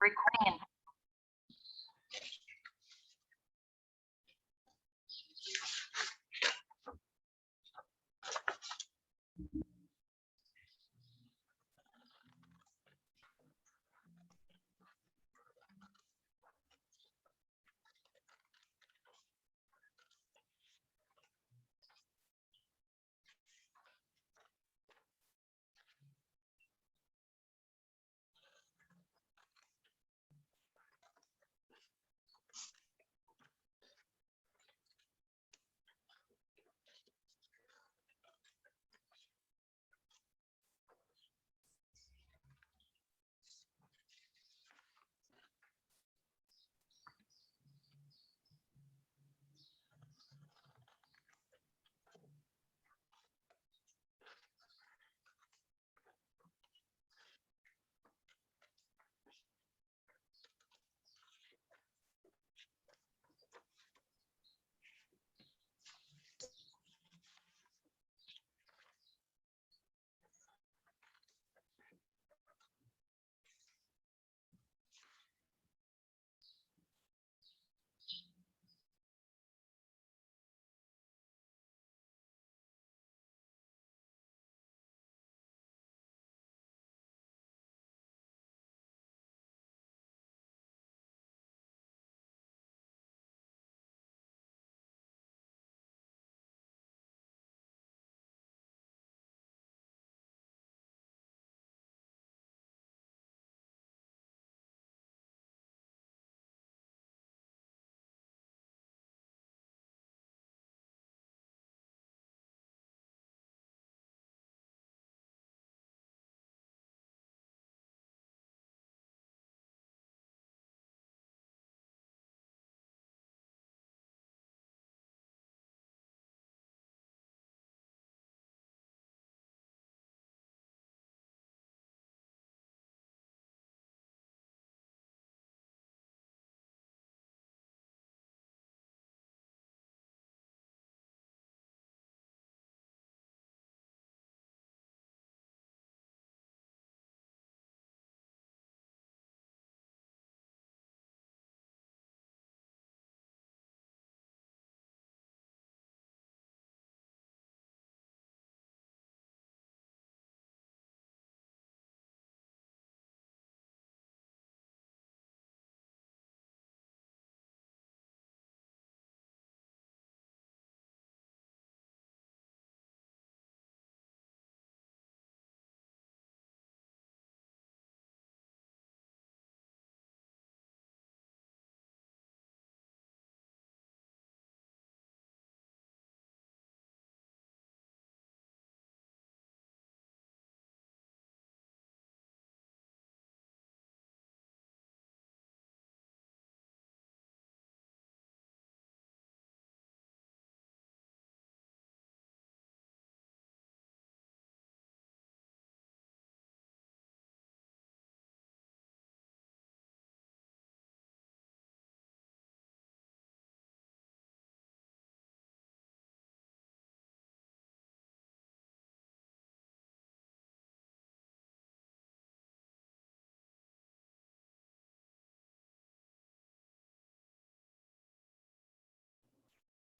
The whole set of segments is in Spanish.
Recording.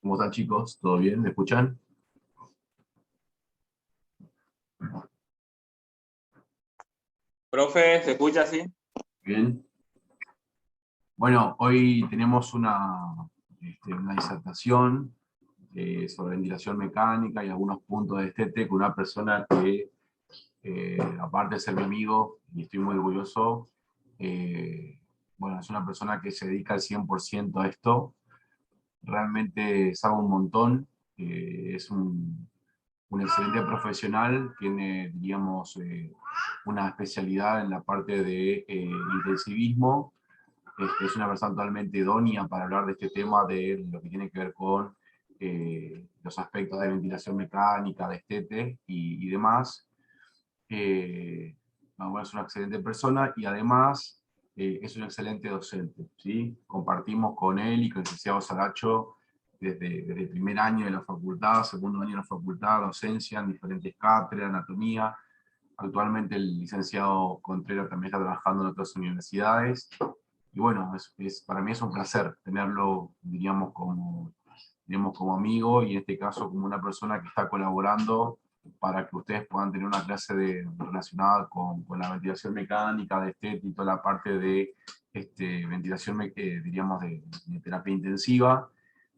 ¿Cómo están, chicos? ¿Todo bien? ¿Me escuchan? Profe, ¿se escucha así? Bien. Bueno, hoy tenemos una disertación sobre ventilación mecánica y algunos puntos de con una persona que, aparte de ser mi amigo, y estoy muy orgulloso, bueno, es una persona que se dedica al 100% a esto. Realmente sabe un montón, es un excelente profesional, tiene, diríamos, una especialidad en la parte de intensivismo. Es una persona totalmente idónea para hablar de este tema, de lo que tiene que ver con los aspectos de ventilación mecánica, de estete y demás. Bueno, es una excelente persona y además es un excelente docente, ¿sí? Compartimos con él y con el licenciado Saracho desde el primer año de la facultad, segundo año de la facultad, docencia en diferentes cátedras, anatomía. Actualmente el licenciado Contreras también está trabajando en otras universidades. Y bueno, para mí es un placer tenerlo, diríamos, como amigo, y en este caso como una persona que está colaborando para que ustedes puedan tener una clase relacionada con la ventilación mecánica, de estética y toda la parte de ventilación, diríamos, de terapia intensiva,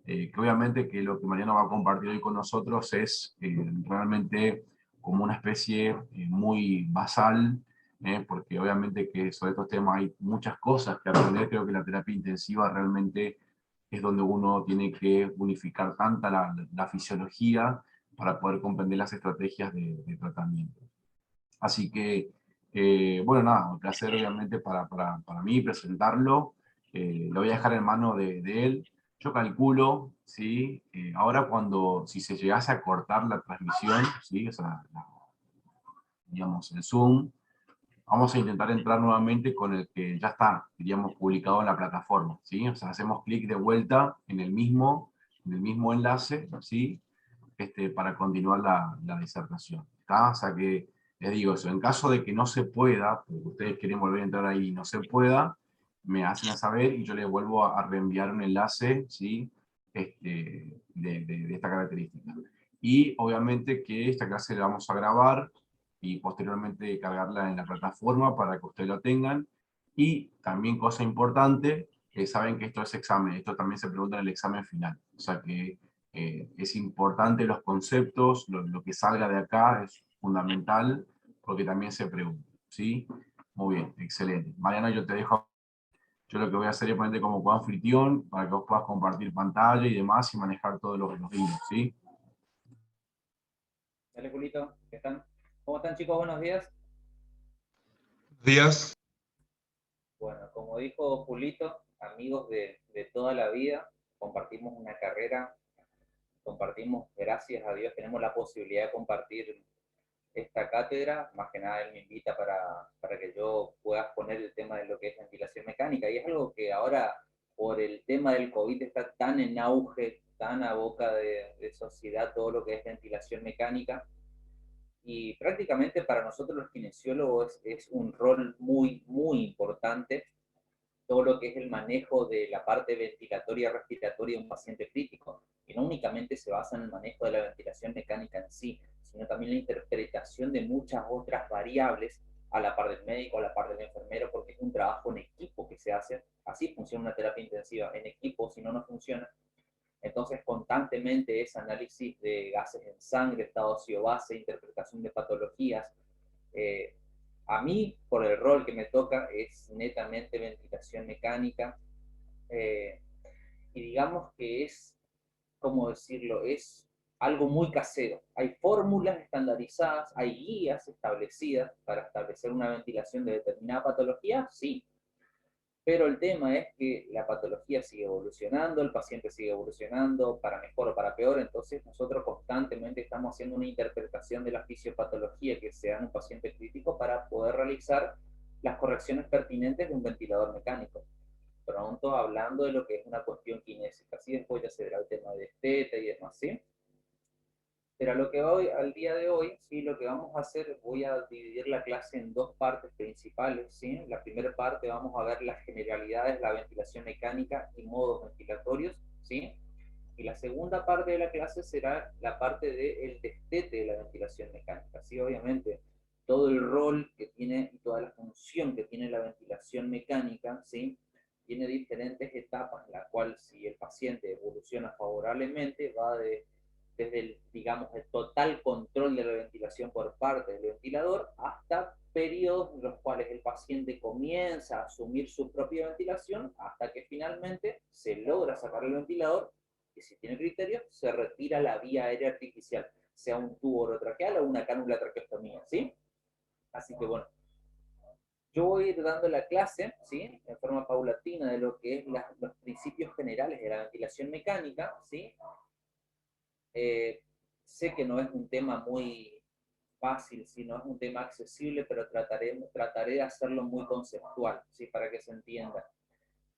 que obviamente que lo que Mariano va a compartir hoy con nosotros es realmente como una especie muy basal, porque obviamente que sobre estos temas hay muchas cosas que aprender. Creo que la terapia intensiva realmente es donde uno tiene que unificar tanta la fisiología para poder comprender las estrategias de tratamiento. Así que, bueno, nada, un placer obviamente para mí presentarlo. Lo voy a dejar en mano de él. Yo calculo, ¿sí? Ahora si se llegase a cortar la transmisión, ¿sí? O sea, digamos, el Zoom, vamos a intentar entrar nuevamente con el que ya está, diríamos, publicado en la plataforma, ¿sí? O sea, hacemos clic de vuelta en el mismo enlace, ¿sí? Para continuar la disertación, ¿está? O sea que, les digo eso, en caso de que no se pueda, porque ustedes quieren volver a entrar ahí y no se pueda, me hacen saber y yo les vuelvo a reenviar un enlace, ¿sí? De esta característica. Y obviamente que esta clase la vamos a grabar y posteriormente cargarla en la plataforma para que ustedes lo tengan. Y también cosa importante, que saben que esto es examen, esto también se pregunta en el examen final. O sea que es importante los conceptos, lo que salga de acá es fundamental, porque también se pregunta, ¿sí? Muy bien, excelente. Mariana, yo te dejo. Yo lo que voy a hacer es ponerte como coanfitrión para que vos puedas compartir pantalla y demás y manejar todos los hilos, ¿sí? Dale, Julito, ¿qué están? ¿Cómo están, chicos? Buenos días. Días. Bueno, como dijo Julito, amigos de toda la vida, compartimos una carrera, compartimos, gracias a Dios, tenemos la posibilidad de compartir esta cátedra. Más que nada él me invita para que yo pueda exponer el tema de lo que es ventilación mecánica, y es algo que ahora, por el tema del COVID, está tan en auge, tan a boca de sociedad, todo lo que es ventilación mecánica. Y prácticamente para nosotros los kinesiólogos es un rol muy, muy importante todo lo que es el manejo de la parte ventilatoria respiratoria de un paciente crítico, que no únicamente se basa en el manejo de la ventilación mecánica en sí, sino también la interpretación de muchas otras variables a la par del médico, a la par del enfermero, porque es un trabajo en equipo que se hace. Así funciona una terapia intensiva, en equipo, si no, no funciona. Entonces, constantemente es análisis de gases en sangre, estado óseo-base, interpretación de patologías. Eh, a mí, por el rol que me toca, es netamente ventilación mecánica. eh, y digamos que es, ¿cómo decirlo? Es algo muy casero. Hay fórmulas estandarizadas, hay guías establecidas para establecer una ventilación de determinada patología, sí, pero el tema es que la patología sigue evolucionando, el paciente sigue evolucionando, para mejor o para peor. Entonces nosotros constantemente estamos haciendo una interpretación de la fisiopatología que sea en un paciente crítico para poder realizar las correcciones pertinentes de un ventilador mecánico. Pronto hablando de lo que es una cuestión kinésica, así después ya se verá el tema de esteta y demás, ¿sí? Pero a lo que voy al día de hoy, ¿sí? Lo que vamos a hacer, voy a dividir la clase en dos partes principales, ¿sí? La primera parte vamos a ver las generalidades de la ventilación mecánica y modos ventilatorios, ¿sí? Y la segunda parte de la clase será la parte del destete de la ventilación mecánica, ¿sí? Obviamente, todo el rol que tiene y toda la función que tiene la ventilación mecánica, ¿sí? Tiene diferentes etapas, en la cual si el paciente evoluciona favorablemente, va desde el, digamos, el total control de la ventilación por parte del ventilador hasta periodos en los cuales el paciente comienza a asumir su propia ventilación hasta que finalmente se logra sacar el ventilador y, si tiene criterio, se retira la vía aérea artificial, sea un tubo orotraqueal o una cánula traqueostomía, ¿sí? Así que bueno, yo voy a ir dando la clase, ¿sí? En forma paulatina de lo que es los principios generales de la ventilación mecánica, ¿sí? Eh, Sé que no es un tema muy fácil, sino es un tema accesible, pero trataré de hacerlo muy conceptual, ¿sí? Para que se entienda.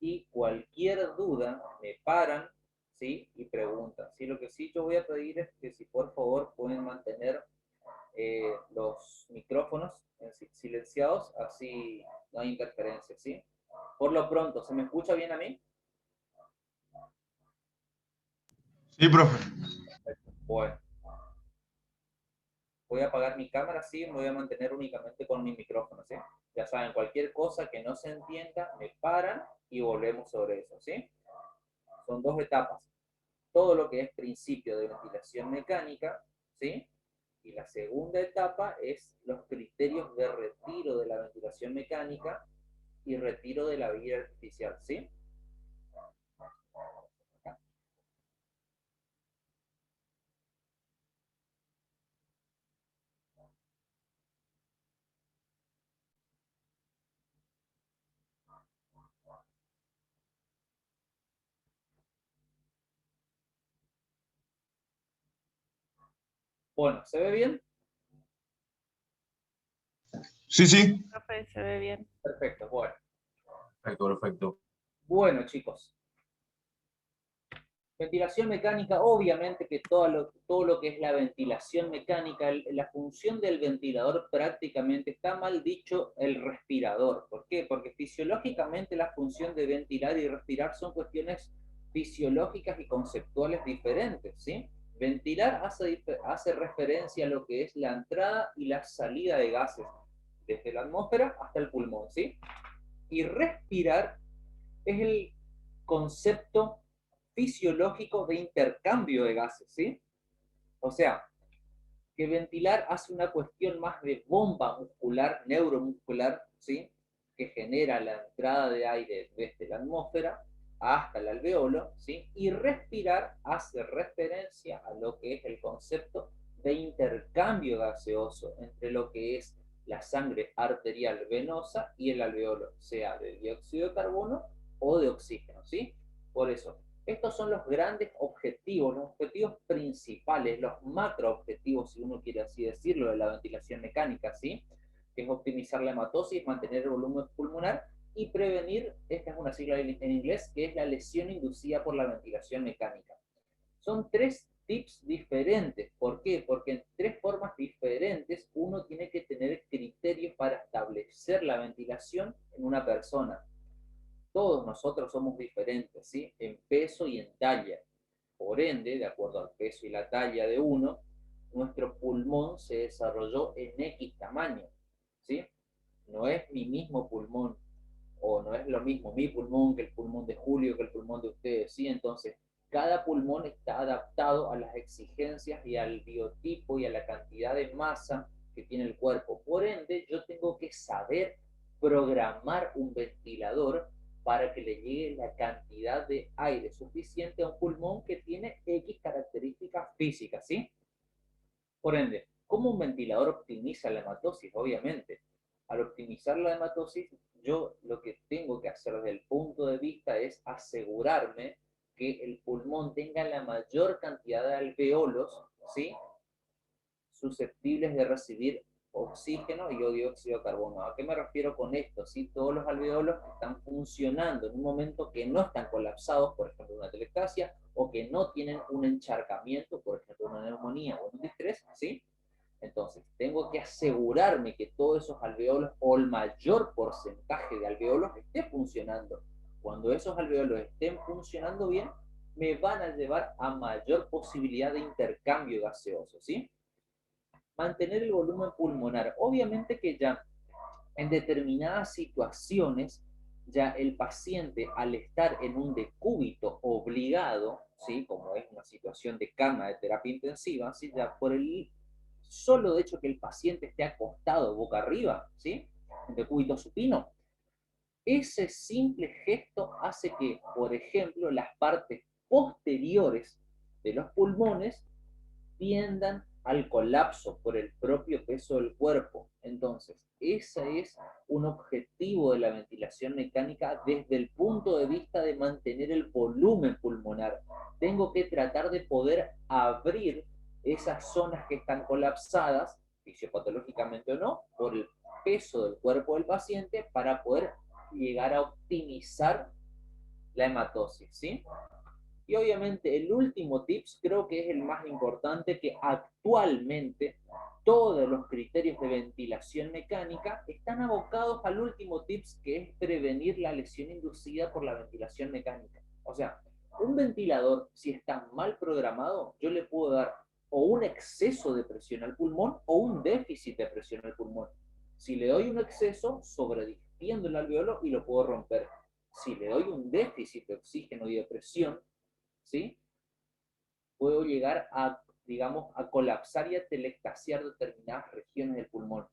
Y cualquier duda me paran, ¿sí? Y preguntan, ¿sí? Lo que sí yo voy a pedir es que si por favor pueden mantener los micrófonos silenciados, así no hay interferencia, ¿sí? Por lo pronto, ¿se me escucha bien a mí? Sí, profe. Bueno, voy a apagar mi cámara, sí, me voy a mantener únicamente con mi micrófono, ¿sí? Ya saben, cualquier cosa que no se entienda, me paran y volvemos sobre eso, ¿sí? Son dos etapas. Todo lo que es principio de ventilación mecánica, ¿sí? Y la segunda etapa es los criterios de retiro de la ventilación mecánica y retiro de la vía artificial, ¿sí? Bueno, ¿se ve bien? Sí, sí. Profe, se ve bien. Perfecto, bueno. Perfecto, perfecto. Bueno, chicos. Ventilación mecánica, obviamente que todo lo que es la ventilación mecánica, la función del ventilador prácticamente está mal dicho el respirador. ¿Por qué? Porque fisiológicamente la función de ventilar y respirar son cuestiones fisiológicas y conceptuales diferentes, ¿sí? Ventilar hace referencia a lo que es la entrada y la salida de gases, desde la atmósfera hasta el pulmón, ¿sí? Y respirar es el concepto fisiológico de intercambio de gases, ¿sí? O sea, que ventilar hace una cuestión más de bomba muscular, neuromuscular, ¿sí? Que genera la entrada de aire desde la atmósfera hasta el alveolo, ¿sí? Y respirar hace referencia a lo que es el concepto de intercambio gaseoso entre lo que es la sangre arterial venosa y el alveolo, sea de dióxido de carbono o de oxígeno, ¿sí? Por eso, estos son los grandes objetivos, los objetivos principales, los macro objetivos, si uno quiere así decirlo, de la ventilación mecánica, ¿sí? Que es optimizar la hematosis, mantener el volumen pulmonar y prevenir, esta es una sigla en inglés, que es la lesión inducida por la ventilación mecánica. Son tres tips diferentes. ¿Por qué? Porque en tres formas diferentes uno tiene que tener criterios para establecer la ventilación en una persona. Todos nosotros somos diferentes, ¿sí? En peso y en talla. Por ende, de acuerdo al peso y la talla de uno, nuestro pulmón se desarrolló en X tamaño, ¿sí? No es mi mismo pulmón, o no es lo mismo mi pulmón que el pulmón de Julio, que el pulmón de ustedes, ¿sí? Entonces, cada pulmón está adaptado a las exigencias y al biotipo y a la cantidad de masa que tiene el cuerpo. Por ende, yo tengo que saber programar un ventilador para que le llegue la cantidad de aire suficiente a un pulmón que tiene X características físicas, ¿sí? Por ende, ¿cómo un ventilador optimiza la hematosis? Obviamente, al optimizar la hematosis, yo lo que tengo que hacer desde el punto de vista es asegurarme que el pulmón tenga la mayor cantidad de alveolos, ¿sí? Susceptibles de recibir oxígeno y dióxido de carbono. ¿A qué me refiero con esto? ¿Sí? Todos los alveolos están funcionando en un momento que no están colapsados, por ejemplo, una atelectasia, o que no tienen un encharcamiento, por ejemplo, una neumonía o un distrés, ¿sí? Entonces, tengo que asegurarme que todos esos alveolos, o el mayor porcentaje de alveolos, esté funcionando. Cuando esos alveolos estén funcionando bien, me van a llevar a mayor posibilidad de intercambio gaseoso, ¿sí? Mantener el volumen pulmonar. Obviamente que ya en determinadas situaciones, ya el paciente al estar en un decúbito obligado, ¿sí? Como es una situación de cama de terapia intensiva, ¿sí? Ya por el solo hecho que el paciente esté acostado boca arriba, ¿sí? En decúbito supino, ese simple gesto hace que, por ejemplo, las partes posteriores de los pulmones tiendan al colapso por el propio peso del cuerpo. Entonces, ese es un objetivo de la ventilación mecánica desde el punto de vista de mantener el volumen pulmonar. Tengo que tratar de poder abrir esas zonas que están colapsadas, fisiopatológicamente o no, por el peso del cuerpo del paciente para poder llegar a optimizar la hematosis, ¿sí? Y obviamente el último tips creo que es el más importante, que actualmente todos los criterios de ventilación mecánica están abocados al último tips, que es prevenir la lesión inducida por la ventilación mecánica. O sea, un ventilador, si está mal programado, yo le puedo dar o un exceso de presión al pulmón o un déficit de presión al pulmón. Si le doy un exceso, sobredistiendo el alveolo y lo puedo romper. Si le doy un déficit de oxígeno y de presión, ¿sí?, puedo llegar a, digamos, a colapsar y a telectasiar determinadas regiones del pulmón.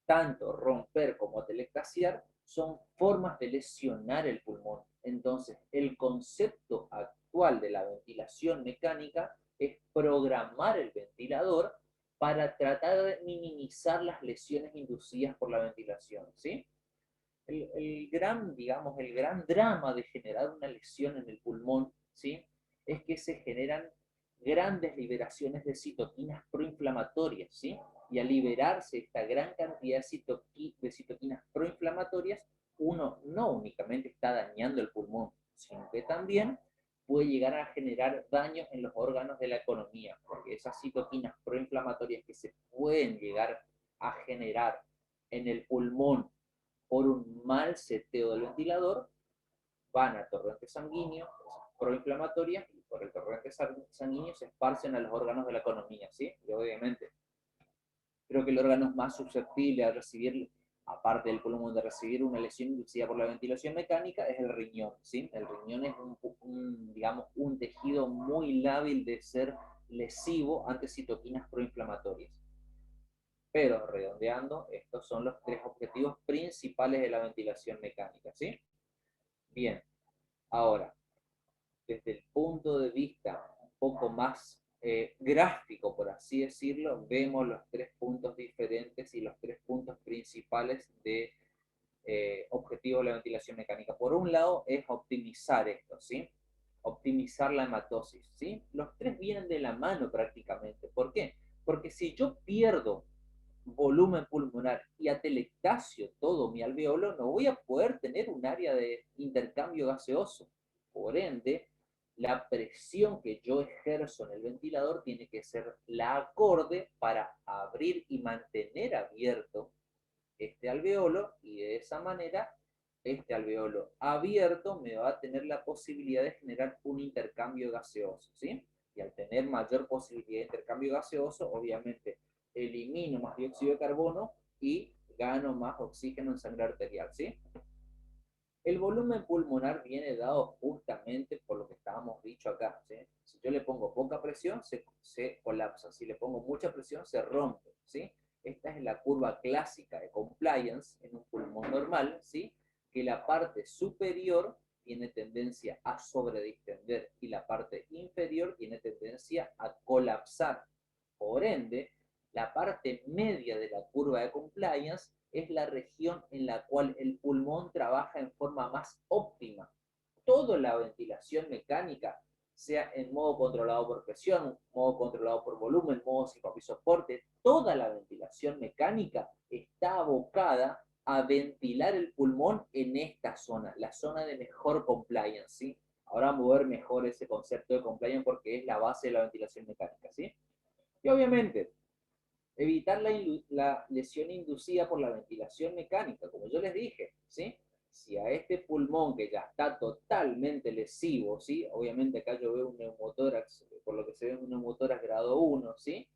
Tanto romper como telectasiar son formas de lesionar el pulmón. Entonces, el concepto actual de la ventilación mecánica es programar el ventilador para tratar de minimizar las lesiones inducidas por la ventilación, ¿sí? Digamos, el gran drama de generar una lesión en el pulmón, ¿sí?, es que se generan grandes liberaciones de citoquinas proinflamatorias, ¿sí? Y al liberarse esta gran cantidad de citoquinas proinflamatorias, uno no únicamente está dañando el pulmón, sino que también puede llegar a generar daños en los órganos de la economía, porque esas citoquinas proinflamatorias que se pueden llegar a generar en el pulmón por un mal seteo del ventilador, van al torrente sanguíneo, proinflamatorias, y por el torrente sanguíneo se esparcen a los órganos de la economía, ¿sí? Y obviamente, creo que el órgano más susceptible a recibir, aparte del pulmón, de recibir una lesión inducida por la ventilación mecánica, es el riñón, ¿sí? El riñón es digamos, un tejido muy lábil de ser lesivo ante citoquinas proinflamatorias. Pero redondeando, estos son los tres objetivos principales de la ventilación mecánica, ¿sí? Bien, ahora, desde el punto de vista un poco más gráfico, por así decirlo, vemos los tres puntos diferentes y los tres puntos principales de objetivo de la ventilación mecánica. Por un lado es optimizar esto, ¿sí? Optimizar la hematosis, ¿sí? Los tres vienen de la mano prácticamente. ¿Por qué? Porque si yo pierdo volumen pulmonar y atelectacio todo mi alveolo, no voy a poder tener un área de intercambio gaseoso. Por ende, la presión que yo ejerzo en el ventilador tiene que ser la acorde para abrir y mantener abierto este alveolo, y de esa manera este alveolo abierto me va a tener la posibilidad de generar un intercambio gaseoso, ¿sí? Y al tener mayor posibilidad de intercambio gaseoso, obviamente elimino más dióxido de carbono y gano más oxígeno en sangre arterial, ¿sí? El volumen pulmonar viene dado justamente por lo que estábamos dicho acá, ¿sí? Si yo le pongo poca presión, se colapsa. Si le pongo mucha presión, se rompe, ¿sí? Esta es la curva clásica de compliance en un pulmón normal, ¿sí? Que la parte superior tiene tendencia a sobredistender y la parte inferior tiene tendencia a colapsar. Por ende, la parte media de la curva de compliance es la región en la cual el pulmón trabaja en forma más óptima. Toda la ventilación mecánica, sea en modo controlado por presión, modo controlado por volumen, modo soporte, toda la ventilación mecánica está abocada a ventilar el pulmón en esta zona, la zona de mejor compliance, ¿sí? Ahora vamos a ver mejor ese concepto de compliance porque es la base de la ventilación mecánica, ¿sí? Y obviamente, evitar la lesión inducida por la ventilación mecánica, como yo les dije, ¿sí? Si a este pulmón que ya está totalmente lesivo, ¿sí? Obviamente acá yo veo un neumotórax, por lo que se ve un neumotórax grado 1, ¿sí?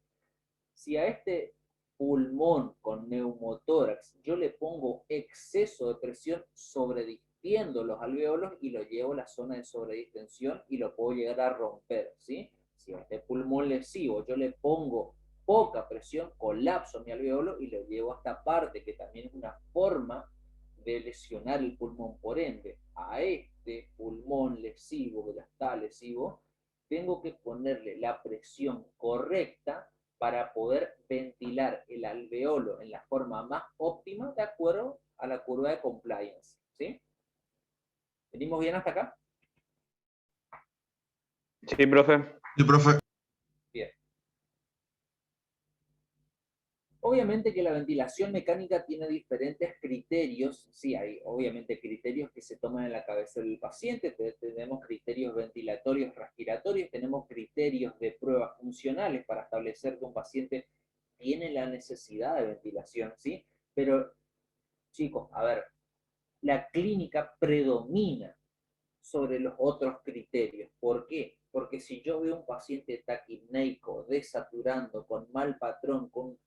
Si a este pulmón con neumotórax yo le pongo exceso de presión, sobredistiendo los alveolos y lo llevo a la zona de sobredistensión y lo puedo llegar a romper, ¿sí? Si a este pulmón lesivo yo le pongo poca presión, colapso mi alveolo y lo llevo a esta parte, que también es una forma de lesionar el pulmón. Por ende, a este pulmón lesivo, que ya está lesivo, tengo que ponerle la presión correcta para poder ventilar el alveolo en la forma más óptima de acuerdo a la curva de compliance, ¿sí? ¿Venimos bien hasta acá? Sí, profe. Sí, profe. Bien. Obviamente que la ventilación mecánica tiene diferentes criterios, sí, hay obviamente criterios que se toman en la cabeza del paciente, tenemos criterios ventilatorios, respiratorios, tenemos criterios de pruebas funcionales para establecer que un paciente tiene la necesidad de ventilación, ¿sí? Pero, chicos, a ver, la clínica predomina sobre los otros criterios. ¿Por qué? Porque si yo veo un paciente taquipneico, desaturando, con mal patrón, con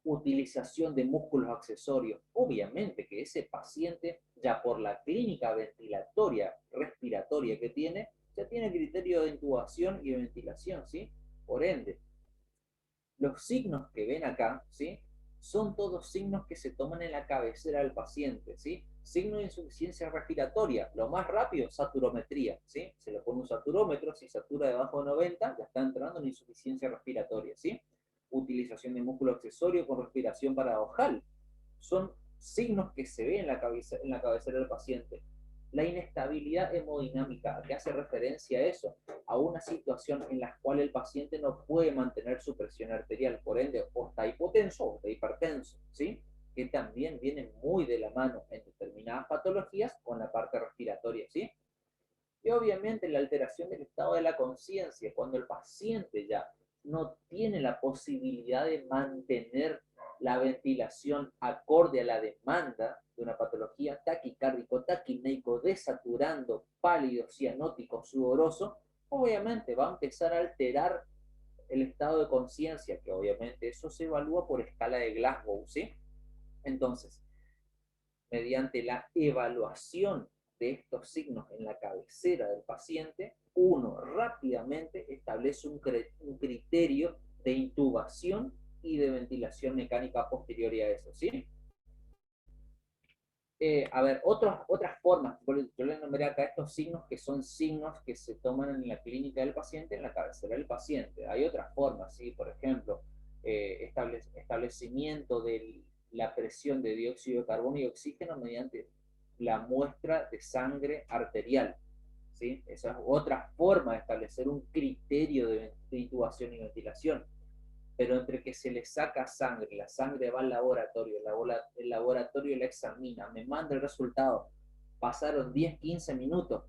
utilización de músculos accesorios, obviamente que ese paciente, ya por la clínica ventilatoria, respiratoria que tiene, ya tiene criterio de intubación y de ventilación, ¿sí? Por ende, los signos que ven acá, ¿sí? Son todos signos que se toman en la cabecera del paciente, ¿sí? Signo de insuficiencia respiratoria, lo más rápido, saturometría, ¿sí? Se le pone un saturómetro, si satura debajo de 90, ya está entrando en insuficiencia respiratoria, ¿sí? Utilización de músculo accesorio con respiración paradojal, son signos que se ven en la cabecera del paciente. La inestabilidad hemodinámica, ¿a qué hace referencia a eso? A una situación en la cual el paciente no puede mantener su presión arterial, por ende, o está hipotenso o está hipertenso, ¿sí? Que también viene muy de la mano en determinadas patologías con la parte respiratoria, ¿sí? Y obviamente la alteración del estado de la conciencia, cuando el paciente ya no tiene la posibilidad de mantener la ventilación acorde a la demanda de una patología, taquicárdico, taquipneico, desaturando, pálido, cianótico, sudoroso, obviamente va a empezar a alterar el estado de conciencia, que obviamente eso se evalúa por escala de Glasgow, ¿sí? Entonces, mediante la evaluación de estos signos en la cabecera del paciente, uno rápidamente establece un criterio de intubación y de ventilación mecánica posterior a eso, ¿sí? A ver, otras formas, yo les nombré acá estos signos que son signos que se toman en la clínica del paciente, en la cabecera del paciente. Hay otras formas, ¿sí? Por ejemplo, establecimiento de la presión de dióxido de carbono y oxígeno mediante la muestra de sangre arterial, ¿sí? Esa es otra forma de establecer un criterio de intubación y ventilación. Pero entre que se le saca sangre, la sangre va al laboratorio, el laboratorio la examina, me manda el resultado, pasaron 10-15 minutos,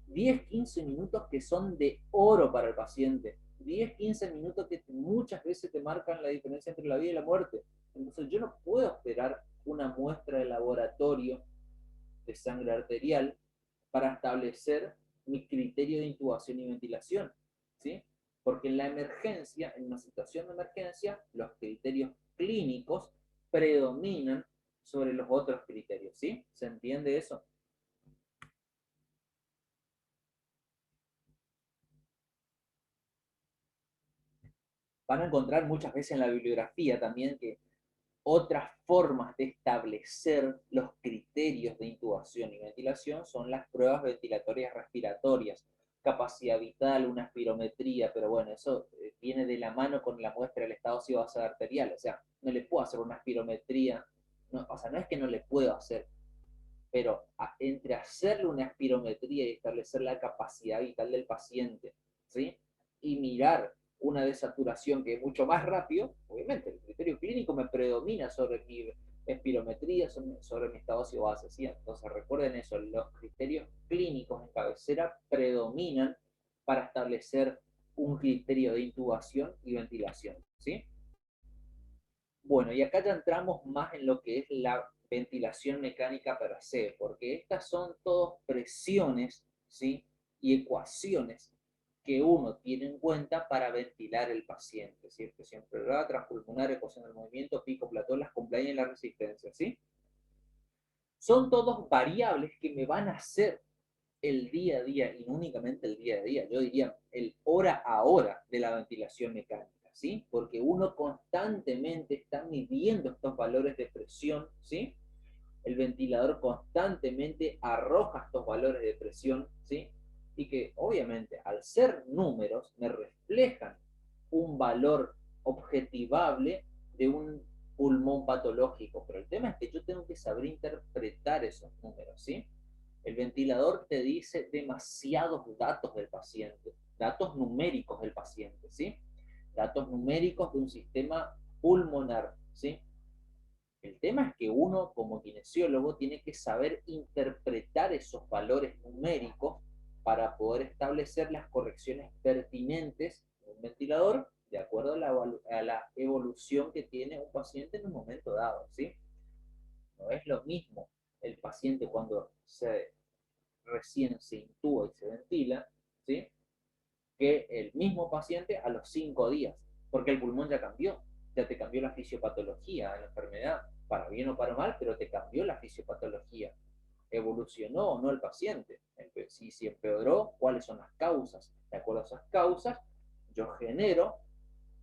10-15 minutos que son de oro para el paciente, 10-15 minutos que muchas veces te marcan la diferencia entre la vida y la muerte. Entonces yo no puedo esperar una muestra de laboratorio de sangre arterial para establecer mi criterio de intubación y ventilación, ¿sí? Porque en la emergencia, en una situación de emergencia, los criterios clínicos predominan sobre los otros criterios, ¿sí? ¿Se entiende eso? Van a encontrar muchas veces en la bibliografía también que otras formas de establecer los criterios de intubación y ventilación son las pruebas ventilatorias respiratorias, capacidad vital, una espirometría, pero bueno, eso viene de la mano con la muestra del estado ácido-base arterial, o sea, no le puedo hacer una espirometría, no, o sea, no es que no le puedo hacer, pero entre hacerle una espirometría y establecer la capacidad vital del paciente, ¿sí? Y mirar una desaturación que es mucho más rápido, obviamente el criterio clínico me predomina sobre mi espirometría, sobre mi estado ácido-base, ¿sí? Entonces recuerden eso, los criterios clínicos en cabecera predominan para establecer un criterio de intubación y ventilación, ¿sí? Bueno, y acá ya entramos más en lo que es la ventilación mecánica per se, porque estas son todas presiones, ¿sí? Y ecuaciones que uno tiene en cuenta para ventilar el paciente, ¿sí? Presión pleural, transpulmonar, ecuación del movimiento, pico, plató, las compliance y la resistencia, ¿sí? Son todos variables que me van a hacer el día a día, y no únicamente el día a día, yo diría el hora a hora de la ventilación mecánica, ¿sí? Porque uno constantemente está midiendo estos valores de presión, ¿sí? El ventilador constantemente arroja estos valores de presión, ¿sí? Y que obviamente al ser números me reflejan un valor objetivable de un pulmón patológico, pero el tema es que yo tengo que saber interpretar esos números, ¿sí? El ventilador te dice demasiados datos del paciente, datos numéricos del paciente, ¿sí? Datos numéricos de un sistema pulmonar, ¿sí? El tema es que uno, como kinesiólogo, tiene que saber interpretar esos valores numéricos para poder establecer las correcciones pertinentes de un ventilador de acuerdo a la evolución que tiene un paciente en un momento dado, ¿sí? No es lo mismo el paciente cuando recién se intuba y se ventila, ¿sí? Que el mismo paciente a los 5 días, porque el pulmón ya te cambió la fisiopatología de la enfermedad, para bien o para mal, pero te cambió la fisiopatología. ¿Evolucionó o no el paciente? Si empeoró, ¿cuáles son las causas? De acuerdo a esas causas, yo genero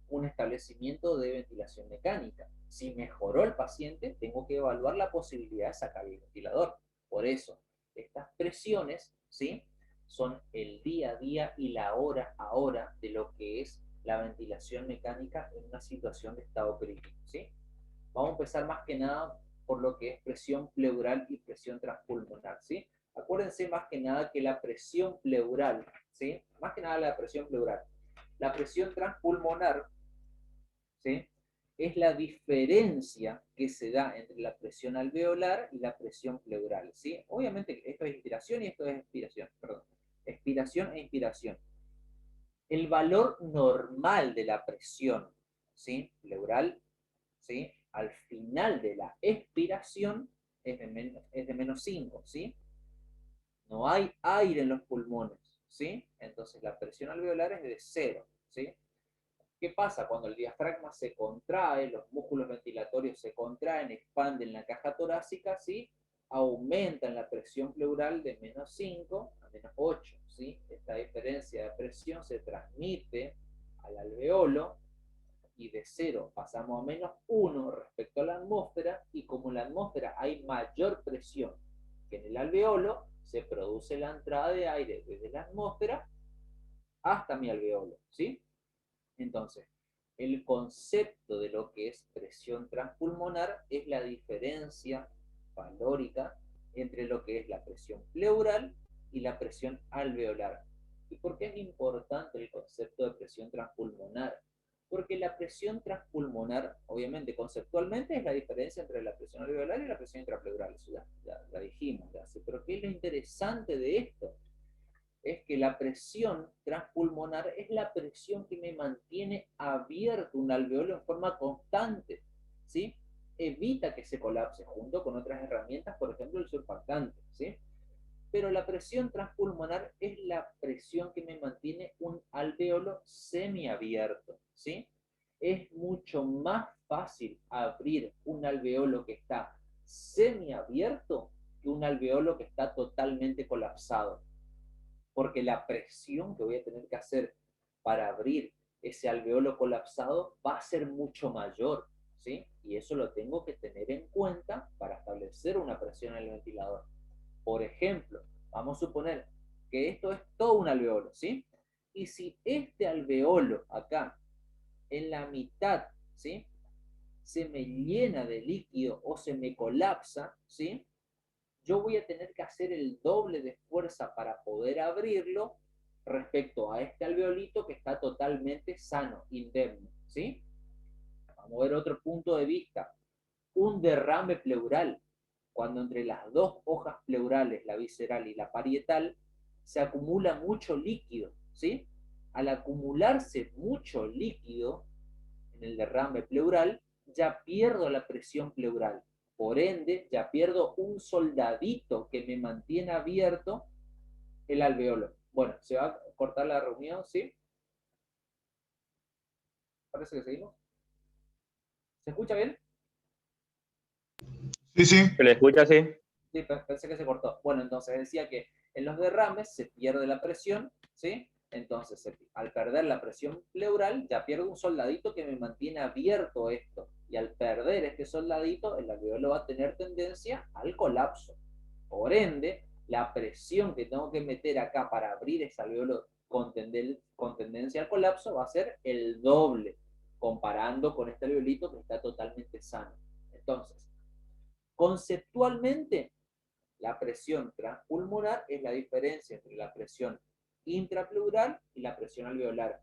un establecimiento de ventilación mecánica. Si mejoró el paciente, tengo que evaluar la posibilidad de sacar el ventilador. Por eso, estas presiones, ¿sí?, son el día a día y la hora a hora de lo que es la ventilación mecánica en una situación de estado crítico, ¿sí? Vamos a empezar más que nada por lo que es presión pleural y presión transpulmonar, ¿sí? Acuérdense más que nada que la presión pleural, ¿sí? Más que nada la presión pleural. La presión transpulmonar, ¿sí?, es la diferencia que se da entre la presión alveolar y la presión pleural, ¿sí? Obviamente esto es inspiración y esto es expiración, perdón. Expiración e inspiración. El valor normal de la presión, ¿sí?, pleural, ¿sí?, al final de la expiración es de menos 5, ¿sí? No hay aire en los pulmones, ¿sí? Entonces la presión alveolar es de 0, ¿sí? ¿Qué pasa? Cuando el diafragma se contrae, los músculos ventilatorios se contraen, expanden la caja torácica, ¿sí?, aumentan la presión pleural de menos 5 a menos 8, ¿sí? Esta diferencia de presión se transmite al alveolo y de 0 pasamos a menos 1 respecto a la atmósfera, y como en la atmósfera hay mayor presión que en el alveolo, se produce la entrada de aire desde la atmósfera hasta mi alveolo, ¿sí? Entonces, el concepto de lo que es presión transpulmonar es la diferencia valórica entre lo que es la presión pleural y la presión alveolar. ¿Y por qué es importante el concepto de presión transpulmonar? Porque la presión transpulmonar, obviamente conceptualmente, es la diferencia entre la presión alveolar y la presión intrapleural. Eso ya dijimos, ya. Pero ¿qué es lo interesante de esto? Es que la presión transpulmonar es la presión que me mantiene abierto un alveolo en forma constante, ¿sí? Evita que se colapse junto con otras herramientas, por ejemplo el surfactante, ¿sí? Pero la presión transpulmonar es la presión que me mantiene un alveolo semiabierto, ¿sí? Es mucho más fácil abrir un alveolo que está semiabierto que un alveolo que está totalmente colapsado, porque la presión que voy a tener que hacer para abrir ese alveolo colapsado va a ser mucho mayor, ¿sí? Y eso lo tengo que tener en cuenta para establecer una presión en el ventilador. Por ejemplo, vamos a suponer que esto es todo un alveolo, ¿sí? Y si este alveolo acá, en la mitad, ¿sí?, se me llena de líquido o se me colapsa, ¿sí?, yo voy a tener que hacer el doble de fuerza para poder abrirlo respecto a este alveolito que está totalmente sano, indemne, ¿sí? Vamos a ver otro punto de vista. Un derrame pleural, cuando entre las dos hojas pleurales, la visceral y la parietal, se acumula mucho líquido, ¿sí? Al acumularse mucho líquido en el derrame pleural, ya pierdo la presión pleural. Por ende, ya pierdo un soldadito que me mantiene abierto el alveolo. Bueno, se va a cortar la reunión, ¿sí? Parece que seguimos. ¿Se escucha bien? Sí, sí. ¿Se le escucha así? Sí, pensé que se cortó. Bueno, entonces decía que en los derrames se pierde la presión, ¿sí? Entonces, al perder la presión pleural, ya pierdo un soldadito que me mantiene abierto esto. Y al perder este soldadito, el alveolo va a tener tendencia al colapso. Por ende, la presión que tengo que meter acá para abrir ese alveolo con tendencia al colapso va a ser el doble, comparando con este alveolito que está totalmente sano. Entonces, conceptualmente, la presión transpulmonar es la diferencia entre la presión intrapleural y la presión alveolar.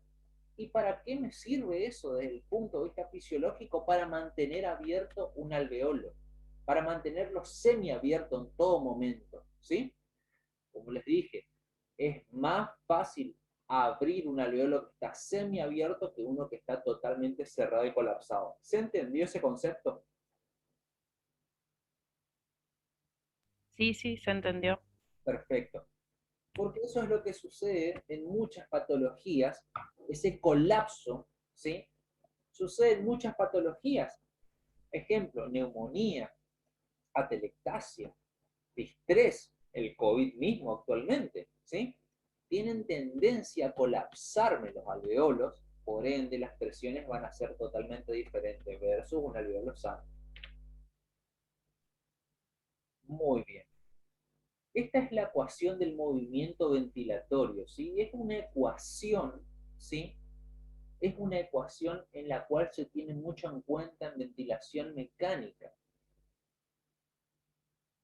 ¿Y para qué me sirve eso desde el punto de vista fisiológico? Para mantener abierto un alveolo, para mantenerlo semiabierto en todo momento, ¿sí? Como les dije, es más fácil abrir un alveolo que está semiabierto que uno que está totalmente cerrado y colapsado. ¿Se entendió ese concepto? Sí, sí, se entendió. Perfecto. Porque eso es lo que sucede en muchas patologías, ese colapso, ¿sí? Sucede en muchas patologías. Ejemplo, neumonía, atelectasia, distrés, el COVID mismo actualmente, ¿sí? Tienen tendencia a colapsarme los alveolos, por ende las presiones van a ser totalmente diferentes versus un alveolo sano. Muy bien. Esta es la ecuación del movimiento ventilatorio, ¿sí? Es una ecuación, ¿sí? Es una ecuación en la cual se tiene mucho en cuenta en ventilación mecánica.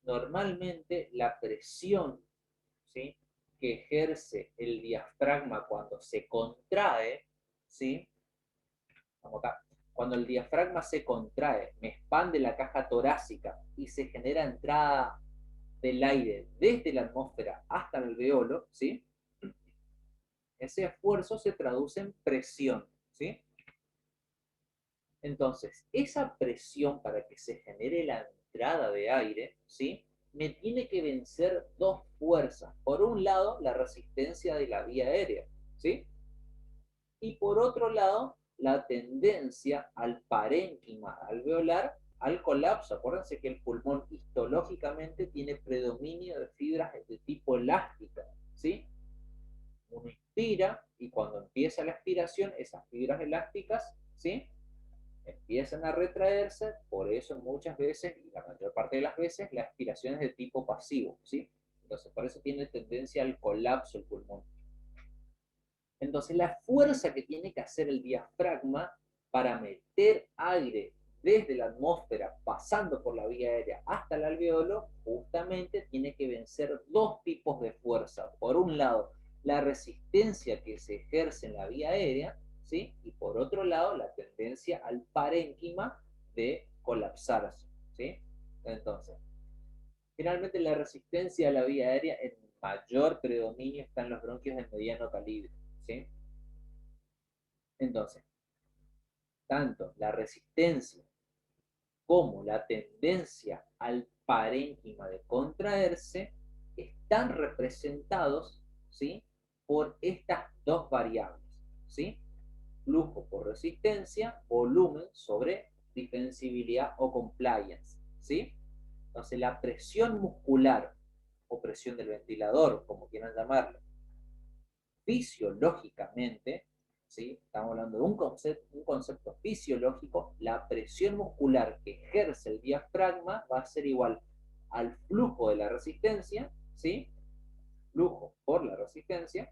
Normalmente la presión, ¿sí?, que ejerce el diafragma cuando se contrae, ¿sí? Vamos acá. Cuando el diafragma se contrae, me expande la caja torácica y se genera entrada del aire desde la atmósfera hasta el alveolo, ¿sí? Ese esfuerzo se traduce en presión, ¿sí? Entonces, esa presión para que se genere la entrada de aire, ¿sí?, me tiene que vencer dos fuerzas. Por un lado, la resistencia de la vía aérea, ¿sí? Y por otro lado, la tendencia al parénquima alveolar al colapso. Acuérdense que el pulmón histológicamente tiene predominio de fibras de tipo elástica, ¿sí? Uno inspira y cuando empieza la expiración, esas fibras elásticas, ¿sí?, empiezan a retraerse, por eso muchas veces, y la mayor parte de las veces, la expiración es de tipo pasivo, ¿sí? Entonces, por eso tiene tendencia al colapso el pulmón. Entonces, la fuerza que tiene que hacer el diafragma para meter aire desde la atmósfera, pasando por la vía aérea hasta el alveolo, justamente tiene que vencer dos tipos de fuerza. Por un lado, la resistencia que se ejerce en la vía aérea, ¿sí? Y por otro lado, la tendencia al parénquima de colapsarse, ¿sí? Entonces, finalmente la resistencia a la vía aérea en mayor predominio está en los bronquios de mediano calibre, ¿sí? Entonces, tanto la resistencia como la tendencia al parénquima de contraerse están representados, ¿sí?, por estas dos variables, ¿sí? Flujo por resistencia, volumen sobre defensibilidad o compliance, ¿sí? Entonces la presión muscular o presión del ventilador, como quieran llamarlo, fisiológicamente, ¿sí?, estamos hablando de un concepto fisiológico, la presión muscular que ejerce el diafragma va a ser igual al flujo de la resistencia, ¿sí?, flujo por la resistencia,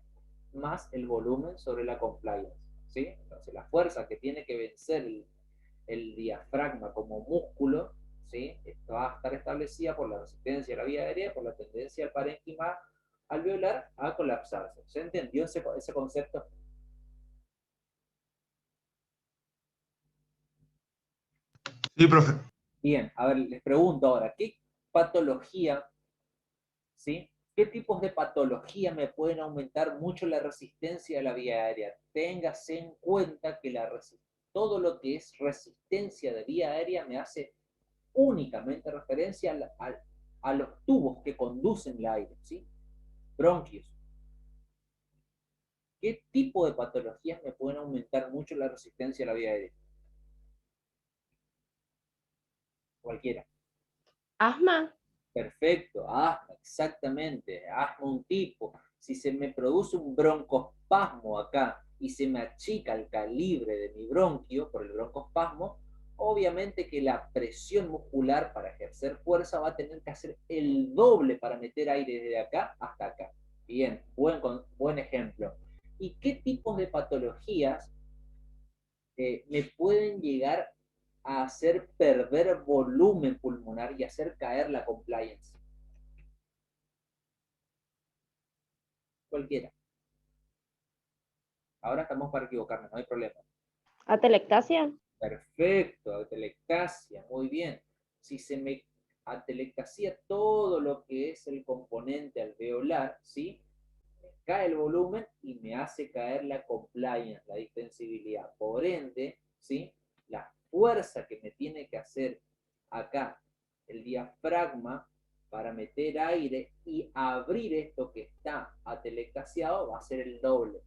más el volumen sobre la compliance, ¿sí? Entonces la fuerza que tiene que vencer el diafragma como músculo, ¿sí?, esto va a estar establecida por la resistencia a la vía aérea, por la tendencia al parénquima alveolar a colapsarse. ¿Se entendió ese concepto? Sí, profe. Bien, a ver, les pregunto ahora, ¿qué patología, ¿sí? ¿Qué tipos de patología me pueden aumentar mucho la resistencia a la vía aérea? Téngase en cuenta que todo lo que es resistencia de vía aérea me hace únicamente referencia a los tubos que conducen el aire, ¿sí? Bronquios. ¿Qué tipo de patologías me pueden aumentar mucho la resistencia a la vía aérea? Cualquiera. ¿Asma? Perfecto, asma, exactamente, asma un tipo. Si se me produce un broncoespasmo acá y se me achica el calibre de mi bronquio por el broncoespasmo, obviamente que la presión muscular para ejercer fuerza va a tener que hacer el doble para meter aire desde acá hasta acá. Bien, buen ejemplo. ¿Y qué tipos de patologías me pueden llegar a hacer perder volumen pulmonar y hacer caer la compliance? Cualquiera. Ahora estamos para equivocarnos, no hay problema. Atelectasia. Perfecto, atelectasia, muy bien. Si se me atelectasia todo lo que es el componente alveolar, ¿sí? Me cae el volumen y me hace caer la compliance, la distensibilidad. Por ende, ¿sí? La fuerza que me tiene que hacer acá el diafragma para meter aire y abrir esto que está atelectasiado va a ser el doble.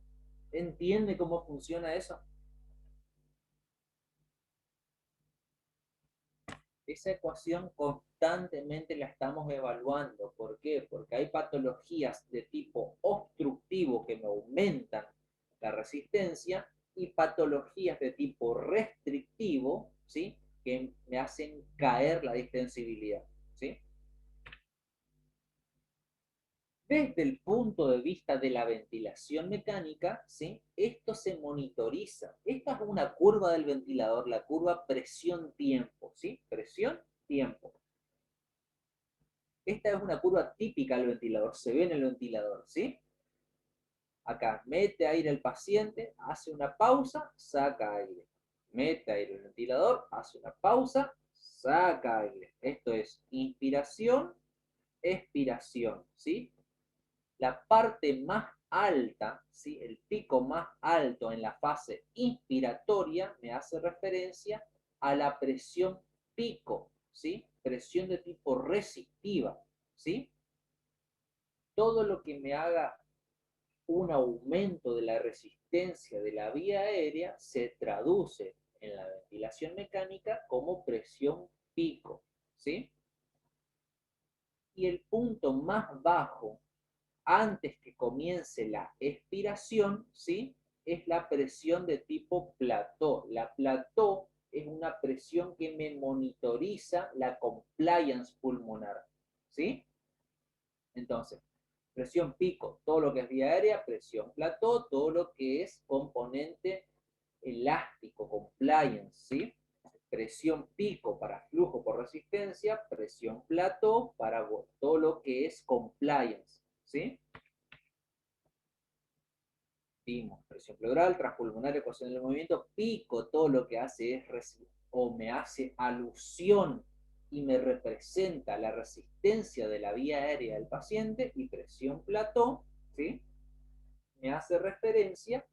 ¿Entiende cómo funciona eso? Esa ecuación constantemente la estamos evaluando. ¿Por qué? Porque hay patologías de tipo obstructivo que me aumentan la resistencia y patologías de tipo restrictivo, ¿sí? Que me hacen caer la distensibilidad, ¿sí? Desde el punto de vista de la ventilación mecánica, ¿sí? Esto se monitoriza. Esta es una curva del ventilador, la curva presión-tiempo, ¿sí? Presión-tiempo. Esta es una curva típica del ventilador, se ve en el ventilador, ¿sí? Acá, mete aire el paciente, hace una pausa, saca aire. Mete aire el ventilador, hace una pausa, saca aire. Esto es inspiración, expiración, ¿sí? La parte más alta, ¿sí? El pico más alto en la fase inspiratoria me hace referencia a la presión pico, ¿sí? Presión de tipo resistiva, ¿sí? Todo lo que me haga un aumento de la resistencia de la vía aérea se traduce en la ventilación mecánica como presión pico, ¿sí? Y el punto más bajo antes que comience la expiración, ¿sí? Es la presión de tipo plató. La plató es una presión que me monitoriza la compliance pulmonar, ¿sí? Entonces, presión pico, todo lo que es vía aérea, presión plató, todo lo que es componente elástico, compliance, ¿sí? Presión pico para flujo por resistencia, presión plató para todo lo que es compliance, ¿sí? Vimos presión pleural, transpulmonar, ecuación del movimiento, pico, todo lo que hace es, o me hace alusión y me representa la resistencia de la vía aérea del paciente, y presión plató, ¿sí? Me hace referencia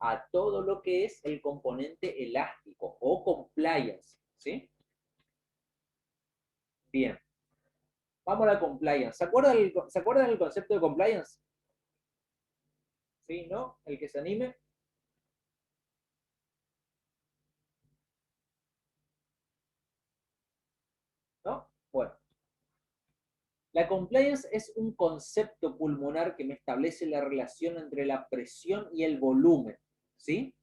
a todo lo que es el componente elástico o compliance, ¿sí? Bien. Vamos a la compliance. ¿Se acuerdan el concepto de compliance? ¿Sí? ¿No? El que se anime. ¿No? Bueno. La compliance es un concepto pulmonar que me establece la relación entre la presión y el volumen, ¿sí?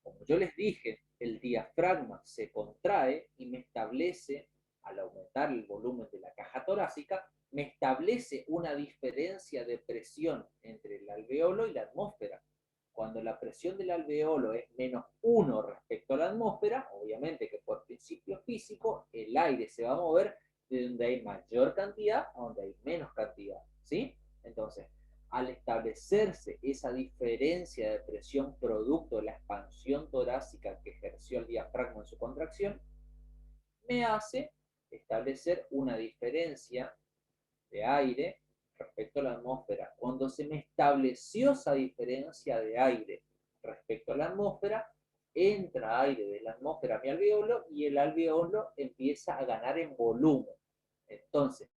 Como yo les dije, el diafragma se contrae y me establece, al aumentar el volumen de la caja torácica, me establece una diferencia de presión entre el alveolo y la atmósfera. Cuando la presión del alveolo es -1 respecto a la atmósfera, obviamente que por principio físico, el aire se va a mover de donde hay mayor cantidad a donde hay menos cantidad, ¿sí? Entonces, al establecerse esa diferencia de presión producto de la expansión torácica que ejerció el diafragma en su contracción, me hace establecer una diferencia de aire respecto a la atmósfera. Cuando se me estableció esa diferencia de aire respecto a la atmósfera, entra aire de la atmósfera a mi alveolo y el alveolo empieza a ganar en volumen. Entonces,